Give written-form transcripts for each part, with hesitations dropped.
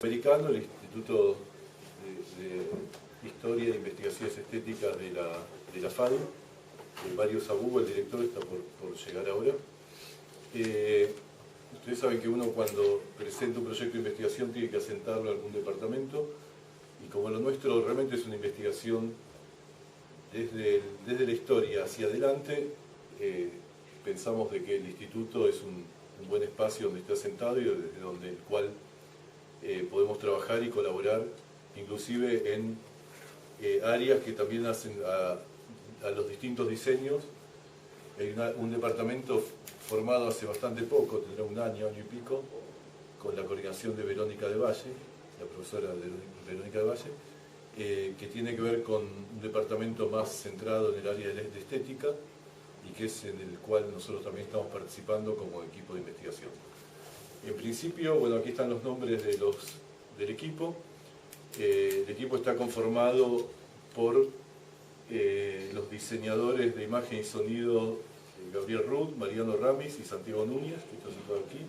americano, el Instituto de Historia e Investigaciones Estéticas de la FADU. Mario Sabugo, el director, está por llegar ahora. Ustedes saben que uno, cuando presenta un proyecto de investigación, tiene que asentarlo a algún departamento, y como lo nuestro realmente es una investigación desde la historia hacia adelante, pensamos de que el instituto es un buen espacio donde está asentado y desde donde el cual podemos trabajar y colaborar, inclusive en áreas que también hacen a los distintos diseños. Hay un departamento formado hace bastante poco, tendrá un año y pico, con la coordinación de Verónica de Valle, la profesora Verónica de Valle, que tiene que ver con un departamento más centrado en el área de estética, y que es en el cual nosotros también estamos participando como equipo de investigación. En principio, bueno, aquí están los nombres del equipo. El equipo está conformado por los diseñadores de imagen y sonido Gabriel Ruth, Mariano Ramis y Santiago Núñez, que está sentado aquí,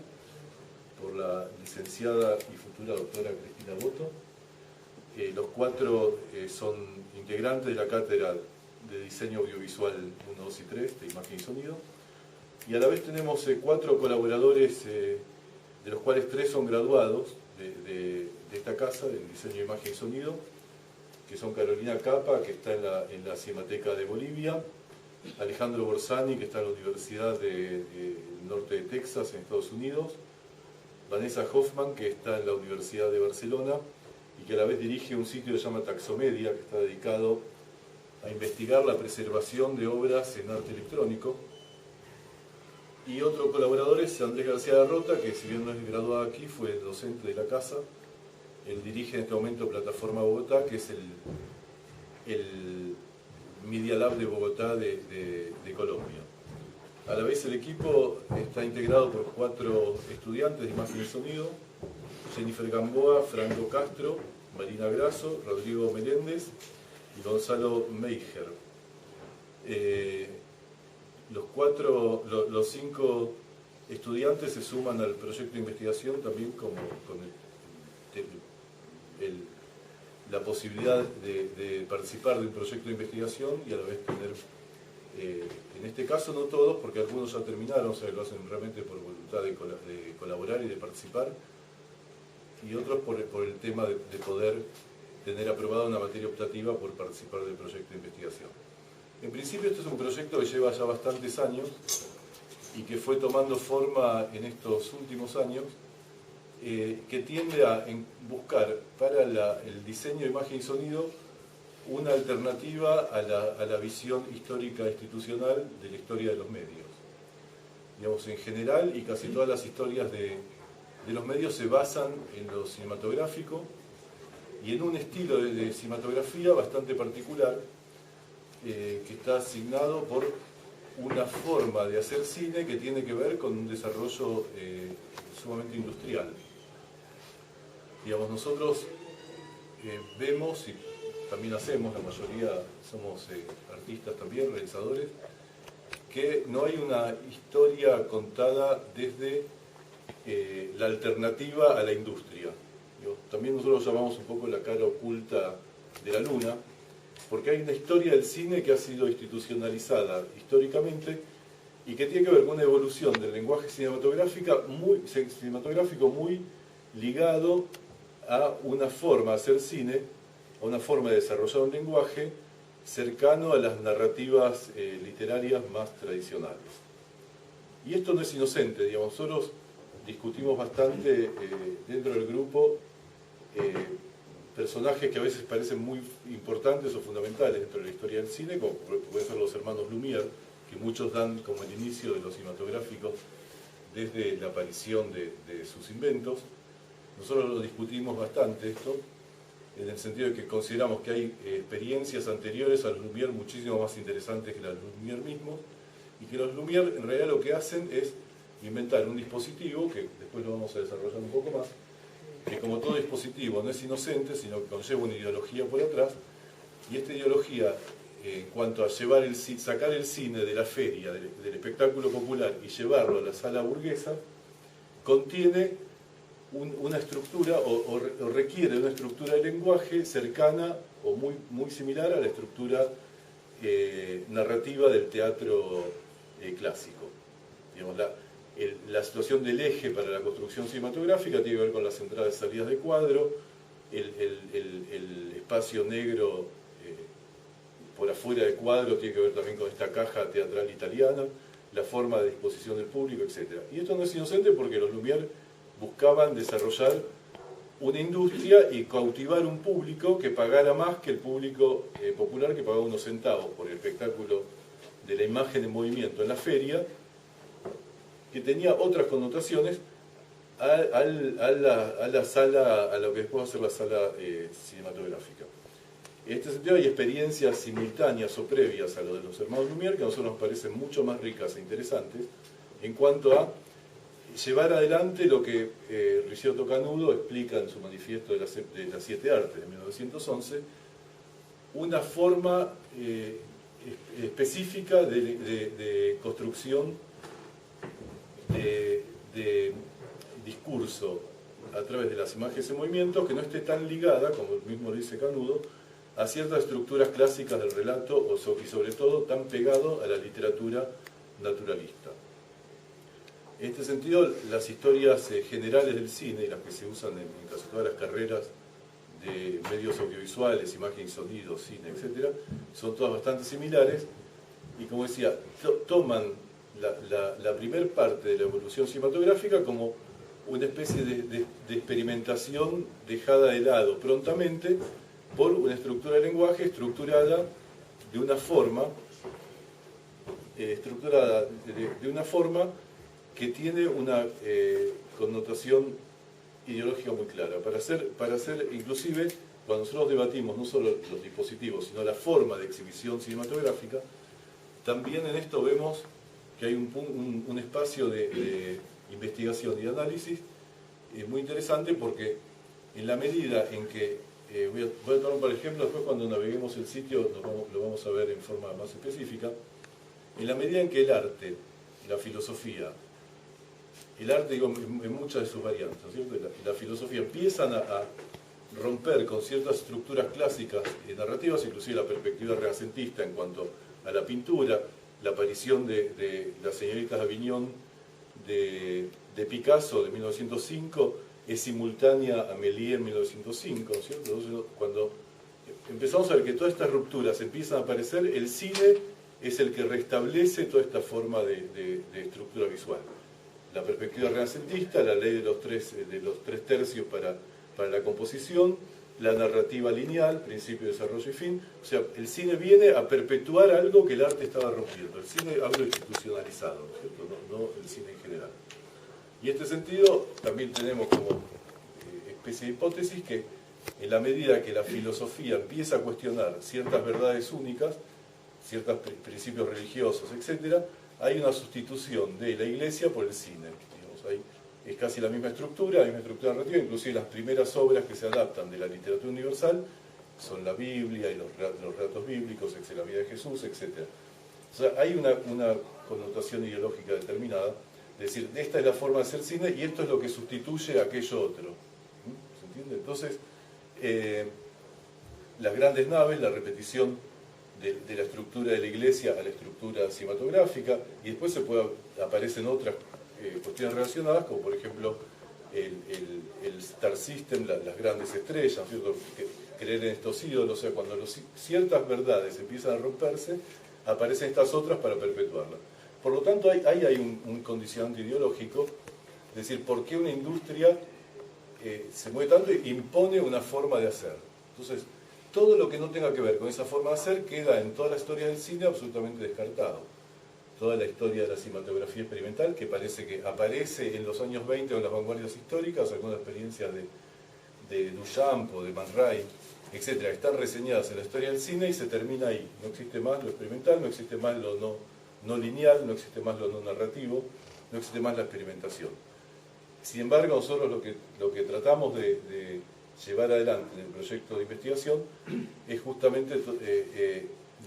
por la licenciada y futura doctora Cristina Boto. Los cuatro son integrantes de la cátedra de diseño audiovisual 1, 2 y 3 de imagen y sonido. Y a la vez tenemos cuatro colaboradores, de los cuales 3 son graduados de esta casa, del diseño de imagen y sonido, que son Carolina Capa, que está en la Cinemateca de Bolivia, Alejandro Borsani, que está en la Universidad del Norte de Texas, en Estados Unidos, Vanessa Hoffman, que está en la Universidad de Barcelona, y que a la vez dirige un sitio que se llama Taxomedia, que está dedicado a investigar la preservación de obras en arte electrónico. Y otro colaborador es Andrés García de Rota, que si bien no es graduado aquí, fue docente de la casa. Él dirige en este momento Plataforma Bogotá, que es el Media Lab de Bogotá de Colombia. A la vez el equipo está integrado por 4 estudiantes de imagen y sonido: Jennifer Gamboa, Franco Castro, Marina Grasso, Rodrigo Meléndez y Gonzalo Meijer. Los 5 estudiantes se suman al proyecto de investigación también con la posibilidad de participar de un proyecto de investigación y a la vez tener, en este caso no todos, porque algunos ya terminaron, o sea, lo hacen realmente por voluntad de colaborar y de participar, y otros por el tema de poder tener aprobada una materia optativa por participar del proyecto de investigación. En principio este es un proyecto que lleva ya bastantes años y que fue tomando forma en estos últimos años, que tiende a buscar para el diseño de imagen y sonido una alternativa a la visión histórica institucional de la historia de los medios. Digamos, en general, y casi todas las historias de los medios se basan en lo cinematográfico y en un estilo de cinematografía bastante particular, que está asignado por una forma de hacer cine que tiene que ver con un desarrollo sumamente industrial. Digamos, nosotros vemos, y también hacemos, la mayoría somos artistas también, realizadores, que no hay una historia contada desde la alternativa a la industria. También nosotros lo llamamos un poco la cara oculta de la luna, porque hay una historia del cine que ha sido institucionalizada históricamente y que tiene que ver con una evolución del lenguaje cinematográfico muy ligado a una forma de hacer cine, a una forma de desarrollar un lenguaje cercano a las narrativas literarias más tradicionales. Y esto no es inocente, digamos, nosotros discutimos bastante dentro del grupo personajes que a veces parecen muy importantes o fundamentales dentro de la historia del cine, como pueden ser los hermanos Lumière, que muchos dan como el inicio de lo cinematográfico desde la aparición de sus inventos. Nosotros lo discutimos bastante esto, en el sentido de que consideramos que hay experiencias anteriores a los Lumière muchísimo más interesantes que los Lumière mismos, y que los Lumière en realidad lo que hacen es inventar un dispositivo, que después lo vamos a desarrollar un poco más, que como todo dispositivo no es inocente, sino que conlleva una ideología por atrás, y esta ideología, en cuanto a sacar el cine de la feria, del espectáculo popular, y llevarlo a la sala burguesa, contiene una estructura o requiere una estructura de lenguaje cercana o muy similar a la estructura narrativa del teatro clásico. Digamos, la situación del eje para la construcción cinematográfica tiene que ver con las entradas y salidas de cuadro, el espacio negro por afuera del cuadro tiene que ver también con esta caja teatral italiana, la forma de disposición del público, etc. Y esto no es inocente porque los Lumière buscaban desarrollar una industria y cautivar un público que pagara más que el público popular, que pagaba unos centavos por el espectáculo de la imagen en movimiento en la feria, que tenía otras connotaciones a la sala, a lo que después va a ser la sala cinematográfica. En este sentido hay experiencias simultáneas o previas a lo de los hermanos Lumière que a nosotros nos parecen mucho más ricas e interesantes en cuanto a llevar adelante lo que Ricciotto Canudo explica en su manifiesto de las 7 artes de 1911, una forma específica de construcción de discurso a través de las imágenes en movimiento que no esté tan ligada, como mismo dice Canudo, a ciertas estructuras clásicas del relato y sobre todo tan pegado a la literatura naturalista. En este sentido, las historias generales del cine, las que se usan en casi todas las carreras de medios audiovisuales, imagen y sonido, cine, etc., son todas bastante similares y, como decía, toman la primer parte de la evolución cinematográfica como una especie de experimentación dejada de lado prontamente por una estructura de lenguaje estructurada de una forma que tiene una connotación ideológica muy clara. Para hacer inclusive, cuando nosotros debatimos no solo los dispositivos, sino la forma de exhibición cinematográfica, también en esto vemos que hay un espacio de investigación y de análisis muy interesante, porque en la medida en que, voy a tomar por ejemplo, después cuando naveguemos el sitio lo vamos a ver en forma más específica, en la medida en que el arte, la filosofía, digo, en muchas de sus variantes, ¿no es cierto? La filosofía empiezan a romper con ciertas estructuras clásicas narrativas, inclusive la perspectiva renacentista en cuanto a la pintura, la aparición de las señoritas de Avignon de Picasso de 1905 es simultánea a Méliès en 1905, ¿no es cierto? Entonces, cuando empezamos a ver que todas estas rupturas empiezan a aparecer, el cine es el que restablece toda esta forma de estructura visual. La perspectiva renacentista, la ley de los tres tercios para la composición, la narrativa lineal, principio, desarrollo y fin. O sea, el cine viene a perpetuar algo que el arte estaba rompiendo. El cine hablo institucionalizado, ¿no es cierto? No el cine en general. Y en este sentido también tenemos como especie de hipótesis que en la medida que la filosofía empieza a cuestionar ciertas verdades únicas, ciertos principios religiosos, etc., hay una sustitución de la iglesia por el cine. Digamos, es casi la misma estructura narrativa, inclusive las primeras obras que se adaptan de la literatura universal son la Biblia y los relatos bíblicos, la vida de Jesús, etc. O sea, hay una connotación ideológica determinada, es decir, esta es la forma de hacer cine y esto es lo que sustituye a aquello otro. ¿Se entiende? Entonces, las grandes naves, la repetición de la estructura de la iglesia a la estructura cinematográfica, y después aparecen otras cuestiones relacionadas, como por ejemplo el Star System, las grandes estrellas, ¿no? Creer en estos ídolos, o sea, cuando ciertas verdades empiezan a romperse, aparecen estas otras para perpetuarlas. Por lo tanto, ahí hay un condicionante ideológico, es decir, ¿por qué una industria se mueve tanto e impone una forma de hacer? Entonces, todo lo que no tenga que ver con esa forma de hacer queda en toda la historia del cine absolutamente descartado. Toda la historia de la cinematografía experimental, que parece que aparece en los años 20 en las vanguardias históricas, algunas experiencias de Duchamp o de Man Ray, etc., están reseñadas en la historia del cine y se termina ahí. No existe más lo experimental, no existe más lo no lineal, no existe más lo no narrativo, no existe más la experimentación. Sin embargo, nosotros lo que tratamos de llevar adelante en el proyecto de investigación es justamente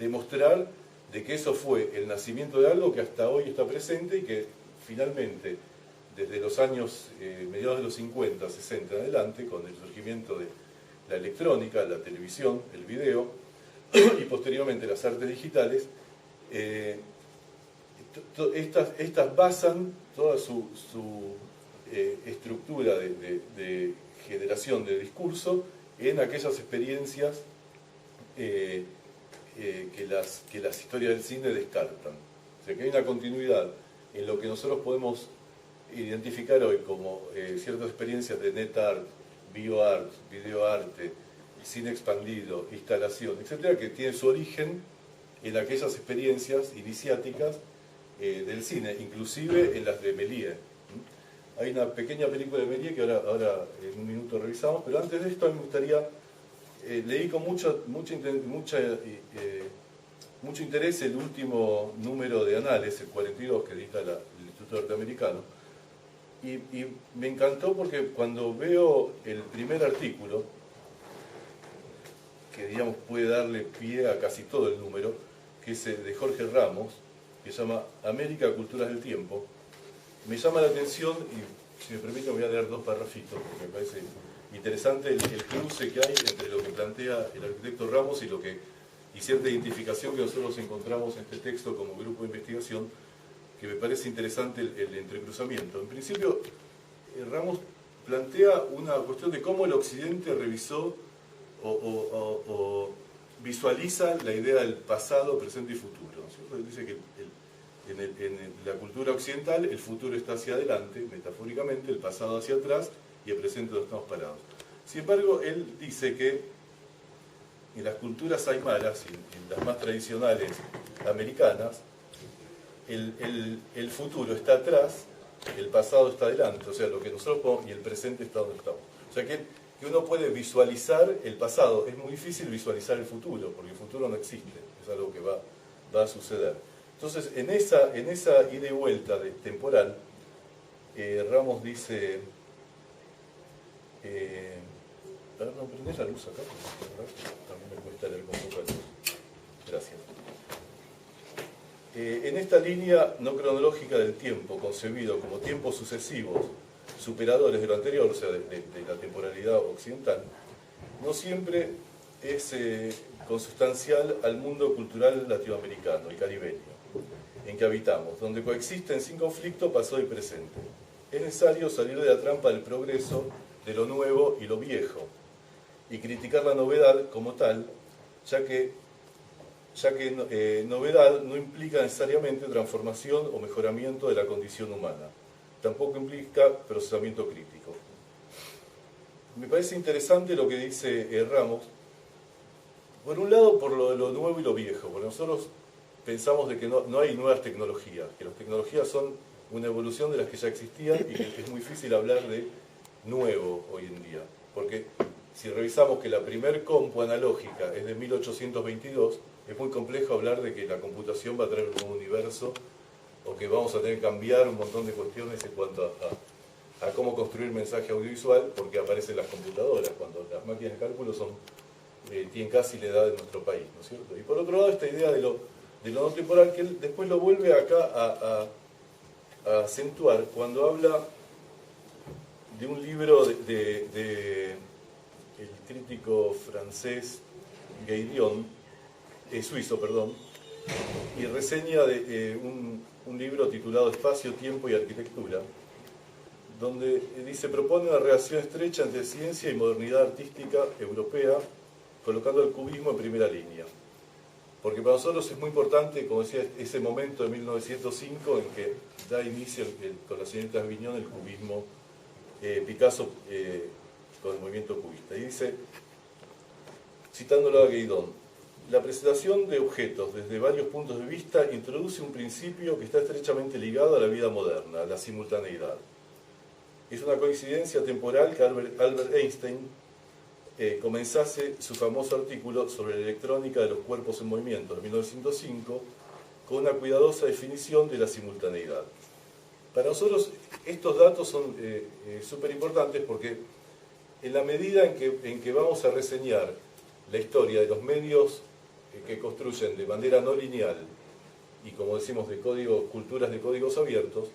demostrar de que eso fue el nacimiento de algo que hasta hoy está presente y que finalmente, desde los años mediados de los 50, 60 en adelante, con el surgimiento de la electrónica, la televisión, el video y posteriormente las artes digitales, estas basan toda su estructura de generación de discurso en aquellas experiencias que las historias del cine descartan. O sea que hay una continuidad en lo que nosotros podemos identificar hoy como ciertas experiencias de net art, bioart, videoarte, cine expandido, instalación, etcétera, que tienen su origen en aquellas experiencias iniciáticas del cine, inclusive en las de Méliès. Hay una pequeña película de Méliès que ahora en un minuto revisamos, pero antes de esto a mí me gustaría, leí con mucho interés el último número de Anales, el 42, que edita el Instituto Norteamericano, y me encantó porque cuando veo el primer artículo, que digamos puede darle pie a casi todo el número, que es de Jorge Ramos, que se llama América, Culturas del Tiempo, me llama la atención, y si me permiten voy a leer dos parrafitos, porque me parece interesante el cruce que hay entre lo que plantea el arquitecto Ramos y cierta identificación que nosotros encontramos en este texto como grupo de investigación, que me parece interesante el entrecruzamiento. En principio, Ramos plantea una cuestión de cómo el Occidente revisó o visualiza la idea del pasado, presente y futuro, ¿no? Dice que en la cultura occidental el futuro está hacia adelante, metafóricamente, el pasado hacia atrás y el presente donde estamos parados. Sin embargo, él dice que en las culturas aymaras, en las más tradicionales americanas, el futuro está atrás, el pasado está adelante, o sea, lo que nosotros podemos, y el presente está donde estamos. O sea que uno puede visualizar el pasado, es muy difícil visualizar el futuro, porque el futuro no existe, es algo que va a suceder. Entonces, en esa ida y vuelta temporal, Ramos dice... no prendés la luz acá, también me cuesta leer con poca luz. Gracias. En esta línea no cronológica del tiempo, concebido como tiempos sucesivos, superadores de lo anterior, o sea, de la temporalidad occidental, no siempre es consustancial al mundo cultural latinoamericano y caribeño, en que habitamos, donde coexisten sin conflicto pasado y presente. Es necesario salir de la trampa del progreso, de lo nuevo y lo viejo, y criticar la novedad como tal, ya que novedad no implica necesariamente transformación o mejoramiento de la condición humana. Tampoco implica procesamiento crítico. Me parece interesante lo que dice Ramos, por un lado por lo de lo nuevo y lo viejo, porque nosotros pensamos de que no hay nuevas tecnologías, que las tecnologías son una evolución de las que ya existían y que es muy difícil hablar de nuevo hoy en día, porque si revisamos que la primer compu analógica es de 1822, es muy complejo hablar de que la computación va a traer un nuevo universo o que vamos a tener que cambiar un montón de cuestiones en cuanto a cómo construir mensaje audiovisual, porque aparecen las computadoras, cuando las máquinas de cálculo tienen casi la edad de nuestro país, ¿no es cierto? Y por otro lado, esta idea de lo no temporal, que él después lo vuelve acá a acentuar cuando habla de un libro de el crítico francés suizo, y reseña de un libro titulado Espacio, Tiempo y Arquitectura, donde propone una relación estrecha entre ciencia y modernidad artística europea, colocando el cubismo en primera línea. Porque para nosotros es muy importante, como decía, ese momento de 1905 en que da inicio con la señorita Viñón el cubismo, Picasso con el movimiento cubista. Y dice, citándolo a Guédon, la presentación de objetos desde varios puntos de vista introduce un principio que está estrechamente ligado a la vida moderna, la simultaneidad. Es una coincidencia temporal que Albert Einstein comenzase su famoso artículo sobre la electrónica de los cuerpos en movimiento en 1905 con una cuidadosa definición de la simultaneidad. Para nosotros estos datos son súper importantes porque en la medida en que vamos a reseñar la historia de los medios que construyen de manera no lineal y, como decimos, culturas de códigos abiertos,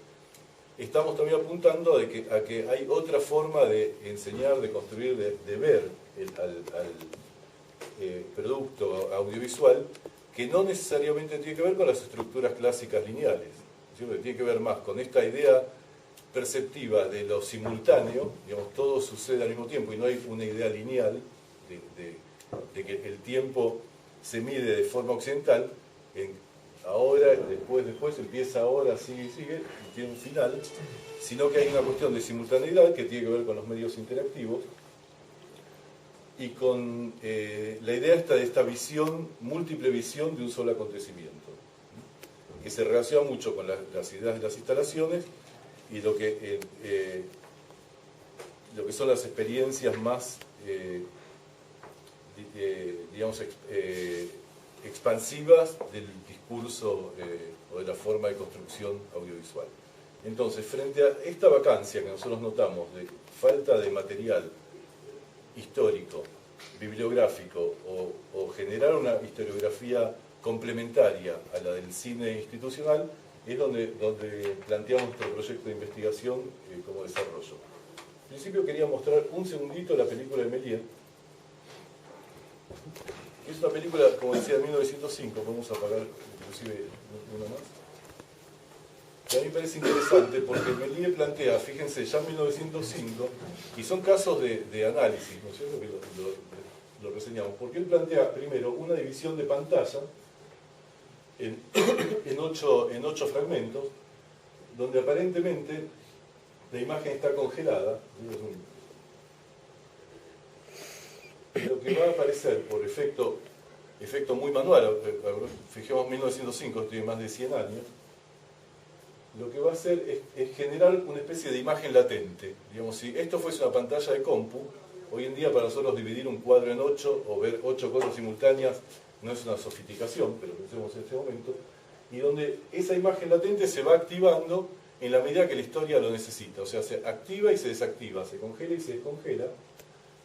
estamos también apuntando a que hay otra forma de enseñar, de construir, de ver al producto audiovisual, que no necesariamente tiene que ver con las estructuras clásicas lineales, ¿cierto? Tiene que ver más con esta idea perceptiva de lo simultáneo, digamos, todo sucede al mismo tiempo y no hay una idea lineal de que el tiempo se mide de forma occidental, ahora, después, empieza ahora, sigue, y tiene un final, sino que hay una cuestión de simultaneidad que tiene que ver con los medios interactivos y con la idea de esta visión, múltiple visión de un solo acontecimiento, que se relaciona mucho con las ideas de las instalaciones y lo que son las experiencias más, digamos, expansivas del discurso o de la forma de construcción audiovisual. Entonces, frente a esta vacancia que nosotros notamos de falta de material histórico, bibliográfico o generar una historiografía complementaria a la del cine institucional, es donde planteamos nuestro proyecto de investigación como desarrollo. En principio quería mostrar un segundito la película de Méliès. Es una película, como decía, de 1905, podemos apagar inclusive una más. Que a mí me parece interesante porque Méliès plantea, fíjense, ya en 1905, y son casos de análisis, ¿no es cierto?, que lo reseñamos, porque él plantea primero una división de pantalla en 8 fragmentos, donde aparentemente la imagen está congelada. Lo que va a aparecer por efecto muy manual, fijemos 1905, tiene más de 100 años, lo que va a hacer es generar una especie de imagen latente. Digamos, si esto fuese una pantalla de compu, hoy en día para nosotros dividir un cuadro en 8 o ver 8 cosas simultáneas no es una sofisticación, pero pensemos en este momento, y donde esa imagen latente se va activando en la medida que la historia lo necesita, o sea, se activa y se desactiva, se congela y se descongela,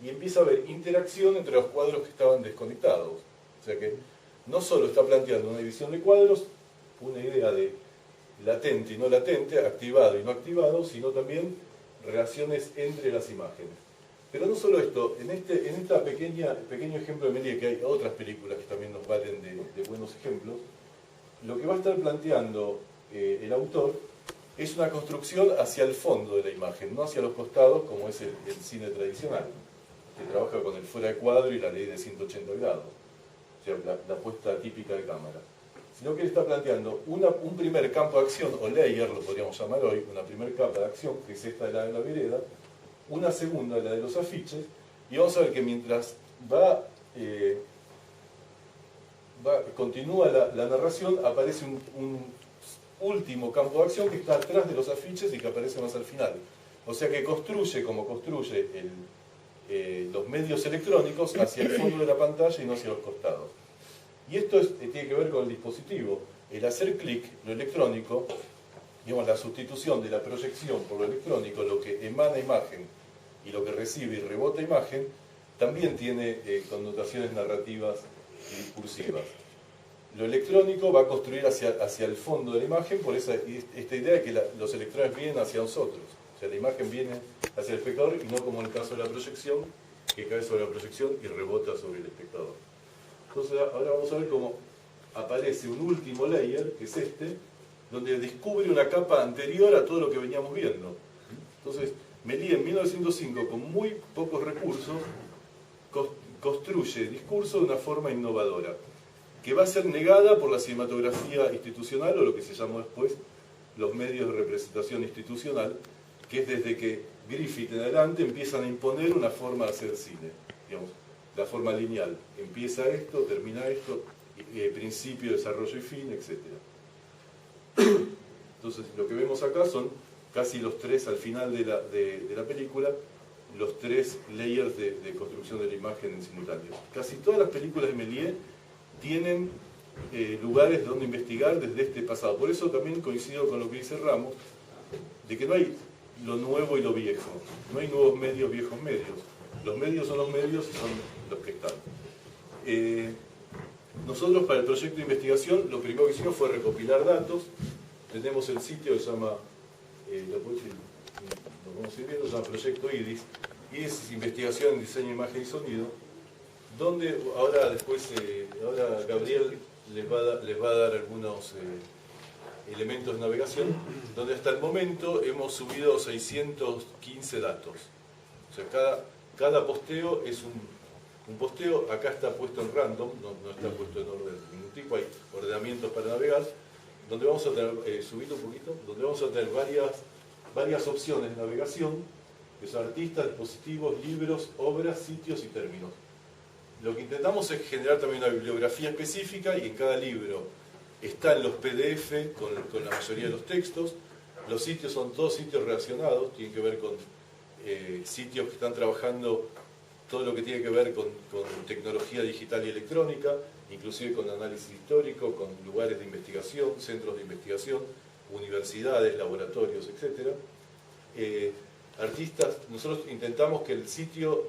y empieza a haber interacción entre los cuadros que estaban desconectados. O sea que no solo está planteando una división de cuadros, una idea de latente y no latente, activado y no activado, sino también relaciones entre las imágenes. Pero no solo esto, en este pequeño ejemplo de Méliès, que hay otras películas que también nos valen de buenos ejemplos, lo que va a estar planteando el autor es una construcción hacia el fondo de la imagen, no hacia los costados como es el cine tradicional, que trabaja con el fuera de cuadro y la ley de 180 grados, o sea, la puesta típica de cámara. Sino que él está planteando un primer campo de acción, o layer, lo podríamos llamar hoy, una primera capa de acción, que es esta de la vereda, una segunda, la de los afiches, y vamos a ver que mientras continúa la narración, aparece un último campo de acción que está atrás de los afiches y que aparece más al final. O sea que construye, como construye los medios electrónicos, hacia el fondo de la pantalla y no hacia los costados. Y esto tiene que ver con el dispositivo. El hacer clic, lo electrónico, digamos, la sustitución de la proyección por lo electrónico, lo que emana imagen y lo que recibe y rebota imagen, también tiene connotaciones narrativas y discursivas. Lo electrónico va a construir hacia el fondo de la imagen por esta idea de que los electrones vienen hacia nosotros. O sea, la imagen viene hacia el espectador y no como en el caso de la proyección, que cae sobre la proyección y rebota sobre el espectador. Entonces ahora vamos a ver cómo aparece un último layer, que es este, donde descubre una capa anterior a todo lo que veníamos viendo. Entonces, Méliès en 1905, con muy pocos recursos, construye discurso de una forma innovadora, que va a ser negada por la cinematografía institucional, o lo que se llamó después los medios de representación institucional, que es desde que Griffith en adelante empiezan a imponer una forma de hacer cine, digamos, la forma lineal. Empieza esto, termina esto, principio, desarrollo y fin, etc. Entonces, lo que vemos acá son casi los tres, al final de la película, los tres layers de construcción de la imagen en simultáneo. Casi todas las películas de Méliès tienen lugares donde investigar desde este pasado. Por eso también coincido con lo que dice Ramos, de que no hay lo nuevo y lo viejo. No hay nuevos medios, viejos medios. Los medios son los medios y son los que están. Nosotros para el proyecto de investigación lo primero que hicimos fue recopilar datos. Tenemos el sitio que se llama lo vamos a ir viendo, se llama Proyecto IDIS. IDIS es investigación en diseño, imagen y sonido, donde ahora Gabriel les va a dar algunos elementos de navegación, donde hasta el momento hemos subido 615 datos. O sea, cada posteo es un posteo, acá está puesto en random, no está puesto en orden de ningún tipo, hay ordenamientos para navegar, donde vamos a tener, subir un poquito, donde vamos a tener varias opciones de navegación, que son artistas, dispositivos, libros, obras, sitios y términos. Lo que intentamos es generar también una bibliografía específica y en cada libro están los PDF con la mayoría de los textos. Los sitios son todos sitios relacionados, tienen que ver con sitios que están trabajando todo lo que tiene que ver con tecnología digital y electrónica, inclusive con análisis histórico, con lugares de investigación, centros de investigación, universidades, laboratorios, etc. Artistas, nosotros intentamos que el sitio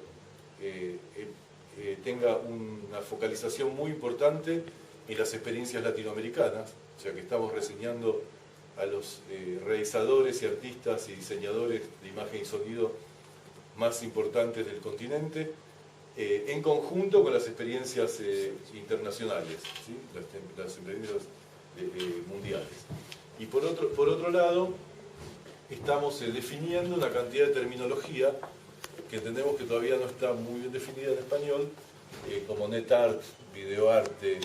tenga una focalización muy importante en las experiencias latinoamericanas, o sea que estamos reseñando a los realizadores y artistas y diseñadores de imagen y sonido más importantes del continente, en conjunto con las experiencias internacionales, ¿sí? las experiencias mundiales. Y por otro lado, estamos definiendo una cantidad de terminología que entendemos que todavía no está muy bien definida en español, como NetArt, videoarte,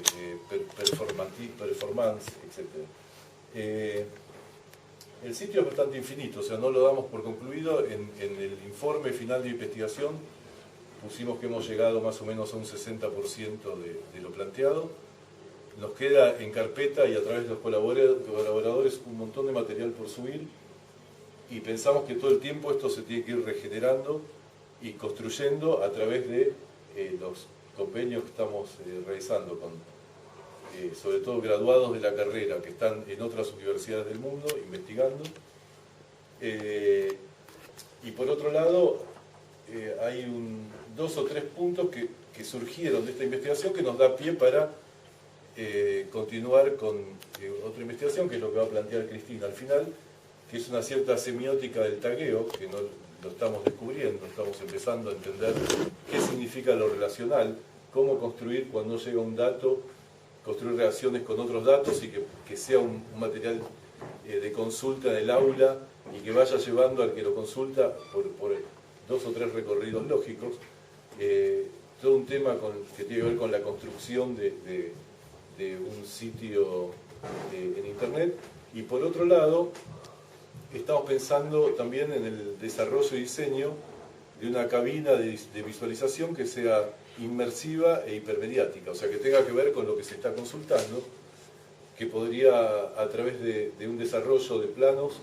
performance, etc. El sitio es bastante infinito, o sea, no lo damos por concluido. En el informe final de investigación pusimos que hemos llegado más o menos a un 60% de lo planteado. Nos queda en carpeta y a través de los colaboradores un montón de material por subir, y pensamos que todo el tiempo esto se tiene que ir regenerando y construyendo a través de los convenios que estamos realizando con sobre todo graduados de la carrera que están en otras universidades del mundo investigando. Y por otro lado, hay dos o tres puntos que surgieron de esta investigación que nos da pie para continuar con otra investigación, que es lo que va a plantear Cristina al final, que es una cierta semiótica del tagueo, que no lo estamos descubriendo, estamos empezando a entender qué significa lo relacional, cómo construir cuando llega un dato, construir relaciones con otros datos y que sea un material de consulta en el aula y que vaya llevando al que lo consulta por dos o tres recorridos lógicos. Todo un tema que tiene que ver con la construcción de un sitio en Internet. Y por otro lado, estamos pensando también en el desarrollo y diseño de una cabina de visualización que sea inmersiva e hipermediática, o sea, que tenga que ver con lo que se está consultando, que podría, a través de un desarrollo de planos,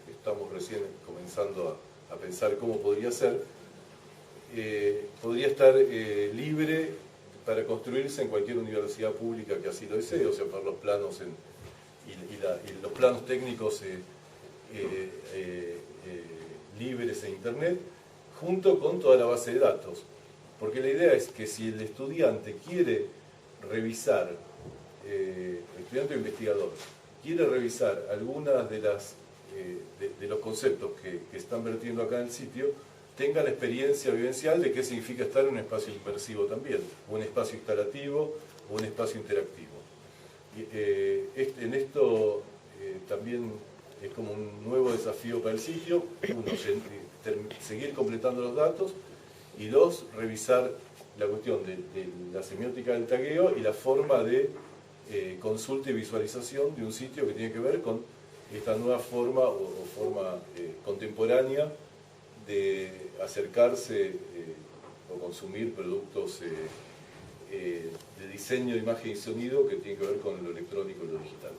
que estamos recién comenzando a pensar cómo podría ser, podría estar libre para construirse en cualquier universidad pública que así lo desee, o sea, por los planos y los planos técnicos libres en Internet, junto con toda la base de datos. Porque la idea es que si el estudiante quiere revisar, el estudiante o investigador, quiere revisar algunas de los conceptos que están vertiendo acá en el sitio, tenga la experiencia vivencial de qué significa estar en un espacio inmersivo también, un espacio instalativo o un espacio interactivo. En esto también es como un nuevo desafío para el sitio. Uno, seguir completando los datos, y dos, revisar la cuestión de la semiótica del tagueo y la forma de consulta y visualización de un sitio que tiene que ver con esta nueva forma o forma contemporánea de acercarse o consumir productos de diseño, de imagen y sonido que tienen que ver con lo electrónico y lo digital.